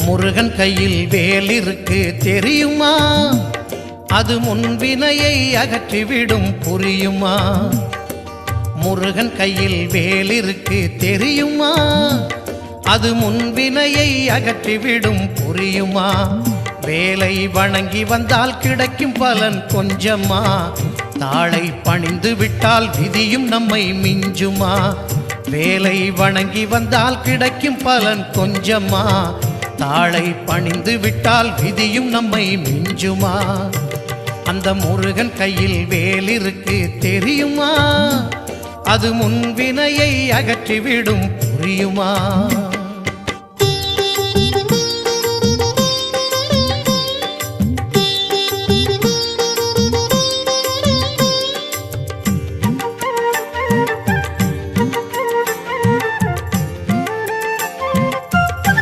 முருகன் கையில் வேல் இருக்கு தெரியுமா? அது முன்வினையை அகற்றிவிடும் புரியுமா? முருகன் கையில் வேல் இருக்கு தெரியுமா? அது முன்வினையை அகற்றிவிடும் புரியுமா? வேலை வணங்கி வந்தால் கிடைக்கும் பலன் கொஞ்சமா? தாளை பணிந்து விட்டால் விதியும் நம்மை மிஞ்சுமா? வேலை வணங்கி வந்தால் கிடைக்கும் பலன் கொஞ்சமா? தாளை பணிந்து விட்டால் விதியும் நம்மை மிஞ்சுமா? அந்த முருகன் கையில் வேல் இருக்கு தெரியுமா? அது முன்வினையை அகற்றிவிடும் புரியுமா?